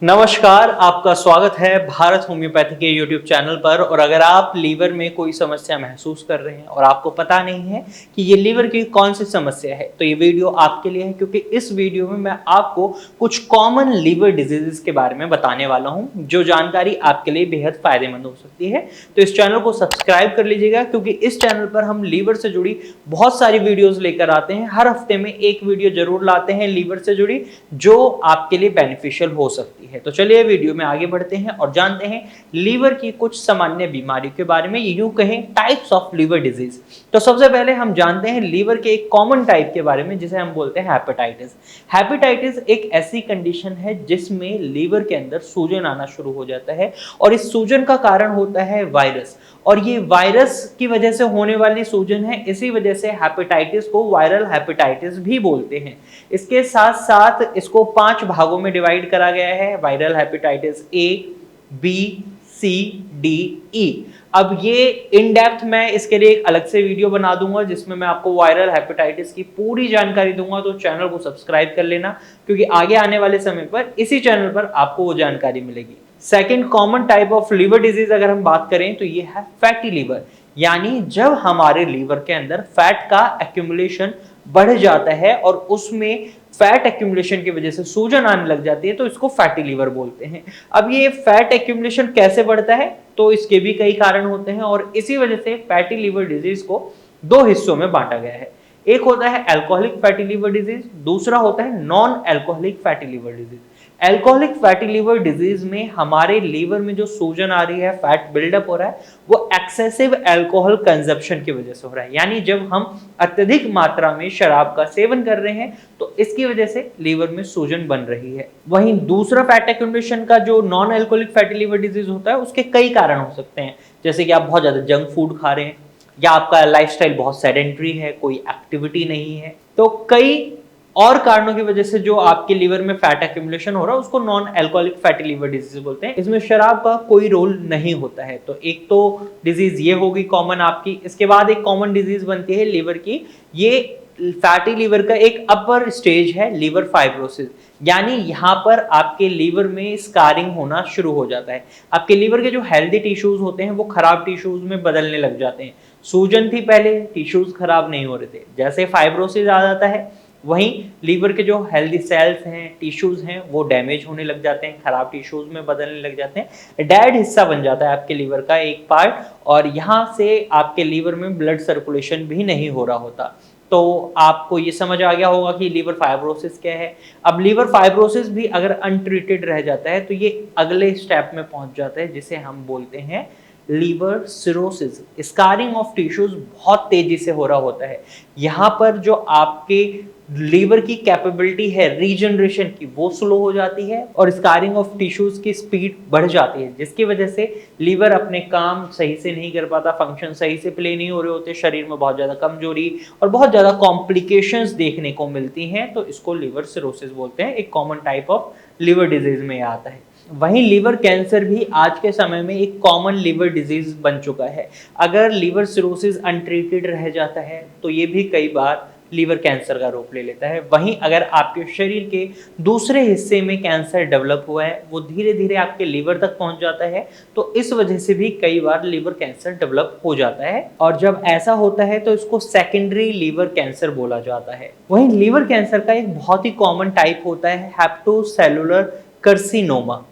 नमस्कार, आपका स्वागत है भारत होम्योपैथी के यूट्यूब चैनल पर। और अगर आप लीवर में कोई समस्या महसूस कर रहे हैं और आपको पता नहीं है कि ये लीवर की कौन सी समस्या है, तो ये वीडियो आपके लिए है, क्योंकि इस वीडियो में मैं आपको कुछ कॉमन लीवर डिजीजेस के बारे में बताने वाला हूं, जो जानकारी आपके लिए बेहद फायदेमंद हो सकती है। तो इस चैनल को सब्सक्राइब कर लीजिएगा, क्योंकि इस चैनल पर हम लीवर से जुड़ी बहुत सारी वीडियोज लेकर आते हैं। हर हफ्ते में एक वीडियो जरूर लाते हैं लीवर से जुड़ी, जो आपके लिए बेनिफिशियल हो सकती है। तो चलिए वीडियो में आगे बढ़ते हैं और जानते हैं लीवर की कुछ सामान्य बीमारियों के बारे में, यूं कहें टाइप्स ऑफ लीवर डिजीज। तो सबसे पहले हम जानते हैं लीवर के एक कॉमन टाइप के बारे में, जिसे हम बोलते हैं हेपेटाइटिस। हेपेटाइटिस एक ऐसी कंडीशन है जिसमें लीवर के अंदर सूजन आना शुरू हो जाता है, और इस सूजन का कारण होता है वायरस। और ये वायरस की वजह से होने वाली सूजन है, इसी वजह से हेपेटाइटिस को वायरल हेपेटाइटिस भी बोलते हैं। इसके साथ साथ इसको 5 भागों में डिवाइड करा गया है: viral hepatitis A, B, C, D, E. अब ये इन डेप्थ मैं इसके लिए एक अलग से वीडियो बना दूंगा, जिसमें मैं आपको वायरल हेपेटाइटिस की पूरी जानकारी दूंगा। तो चैनल को सब्सक्राइब कर लेना, क्योंकि आगे आने वाले समय पर इसी चैनल पर आपको वो जानकारी मिलेगी। Second common type of liver disease अगर हम बात करें तो ये है फैटी लीवर। यानी जब हमारे लीवर के अंदर फैट का एक्यूमुलेशन बढ़ जाता है और उसमें फैट एक्यूमुलेशन की वजह से सूजन आने लग जाती है, तो इसको फैटी लीवर बोलते हैं। अब ये फैट एक्यूमुलेशन कैसे बढ़ता है, तो इसके भी कई कारण होते हैं, और इसी वजह से फैटी लीवर डिजीज को 2 हिस्सों में बांटा गया है। एक होता है अल्कोहलिक फैटी लीवर डिजीज, दूसरा होता है non alcoholic fatty liver disease. Alcoholic fatty liver disease में हमारे लीवर में जो सूजन आ रही है, फैट बिल्डअप हो रहा है, वो एक्सेसिव अल्कोहल कंजप्शन की वजह से हो रहा है। यानी जब हम अत्यधिक मात्रा में शराब का सेवन कर रहे हैं, तो इसकी वजह से लीवर में सूजन बन रही है। वहीं दूसरा फैट एक्यूमुलेशन का जो non alcoholic fatty liver disease होता है, उसके कई कारण हो सकते हैं। जैसे कि आप बहुत ज्यादा जंक फूड खा रहे हैं, या आपका लाइफस्टाइल बहुत सेडेंटरी है, कोई एक्टिविटी नहीं है। तो कई और कारणों की वजह से जो आपके लीवर में फैट एक्यूमुलेशन हो रहा है, उसको non alcoholic fatty liver disease बोलते हैं। इसमें शराब का कोई रोल नहीं होता है। तो एक तो डिजीज ये होगी कॉमन आपकी। इसके बाद एक कॉमन डिजीज बनती है लीवर की, ये फैटी लीवर का एक अपर स्टेज है, लीवर फाइब्रोसिस। यानी यहाँ पर आपके लीवर में स्कारिंग होना शुरू हो जाता है। आपके लीवर के जो हेल्दी टिश्यूज होते हैं, वो खराब टिश्यूज में बदलने लग जाते हैं। सूजन थी पहले, टिश्यूज खराब नहीं हो रहे थे, जैसे फाइब्रोसिस आ जाता है, वहीं लीवर के जो हेल्दी सेल्स हैं, टिश्यूज हैं, वो डैमेज होने लग जाते हैं, खराब टिश्यूज में बदलने लग जाते हैं। डेड हिस्सा बन जाता है आपके लीवर का एक पार्ट, और यहाँ से आपके लीवर में ब्लड सर्कुलेशन भी नहीं हो रहा होता। तो आपको ये समझ आ गया होगा कि लीवर फाइब्रोसिस क्या है। अब लीवर फाइब्रोसिस भी अगर अनट्रीटेड रह जाता है, तो ये अगले स्टेप में पहुंच जाता है, जिसे हम बोलते हैं liver cirrhosis. Scarring of tissues बहुत तेजी से हो रहा होता है। यहाँ पर जो आपके लीवर की कैपेबिलिटी है रीजनरेशन की, वो स्लो हो जाती है, और स्कारिंग ऑफ टिश्यूज की स्पीड बढ़ जाती है, जिसकी वजह से लीवर अपने काम सही से नहीं कर पाता, फंक्शन सही से प्ले नहीं हो रहे होते, शरीर में बहुत ज्यादा कमजोरी और बहुत ज्यादा कॉम्प्लिकेशंस देखने को मिलती हैं। तो इसको लीवर सिरोसिस बोलते हैं। एक common type of liver disease में आता है। वहीं लीवर कैंसर भी आज के समय में एक कॉमन लीवर डिजीज बन चुका है। अगर लीवर सिरोसिस अनट्रीटेड रह जाता है, तो ये भी कई बार लीवर कैंसर का रूप ले लेता है। वहीं अगर आपके शरीर के दूसरे हिस्से में कैंसर डेवलप हुआ है, वो धीरे धीरे आपके लीवर तक पहुंच जाता है, तो इस वजह से भी कई बार लीवर कैंसर डेवलप हो जाता है। और जब ऐसा होता है, तो इसको सेकेंडरी लीवर कैंसर बोला जाता है। वहीं लीवर कैंसर का एक बहुत ही कॉमन टाइप होता है हेप्टोसेलुलर कार्सिनोमा।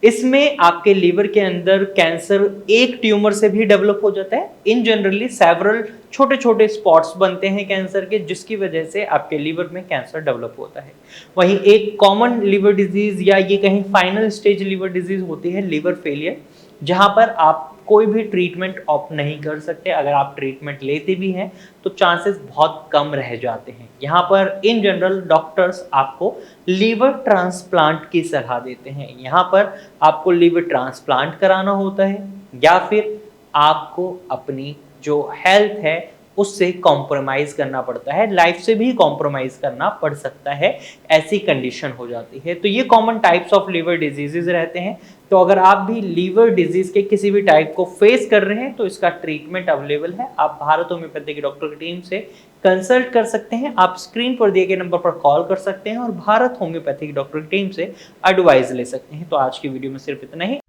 इसमें आपके लीवर के अंदर कैंसर एक ट्यूमर से भी डेवलप हो जाता है। इन जनरली सेवरल छोटे छोटे स्पॉट्स बनते हैं कैंसर के, जिसकी वजह से आपके लीवर में कैंसर डेवलप होता है। वहीं एक कॉमन लीवर डिजीज, या ये कहीं फाइनल स्टेज लीवर डिजीज होती है लीवर फेलियर, जहां पर आप कोई भी ट्रीटमेंट ऑप्ट नहीं कर सकते। अगर आप ट्रीटमेंट लेते भी हैं, तो चांसेस बहुत कम रह जाते हैं। यहाँ पर इन जनरल डॉक्टर्स आपको लीवर ट्रांसप्लांट की सलाह देते हैं। यहाँ पर आपको लीवर ट्रांसप्लांट कराना होता है, या फिर आपको अपनी जो हेल्थ है उससे कॉम्प्रोमाइज करना पड़ता है, लाइफ से भी कॉम्प्रोमाइज करना पड़ सकता है, ऐसी कंडीशन हो जाती है। तो ये common types of liver diseases रहते हैं। तो अगर आप भी लीवर डिजीज के किसी भी टाइप को फेस कर रहे हैं तो इसका ट्रीटमेंट अवेलेबल है। आप भारत होम्योपैथी की डॉक्टर की टीम से कंसल्ट कर सकते हैं। आप स्क्रीन पर दिए गए नंबर पर कॉल कर सकते हैं और भारत होम्योपैथी की डॉक्टर की टीम से एडवाइस ले सकते हैं। तो आज की वीडियो में सिर्फ इतना ही।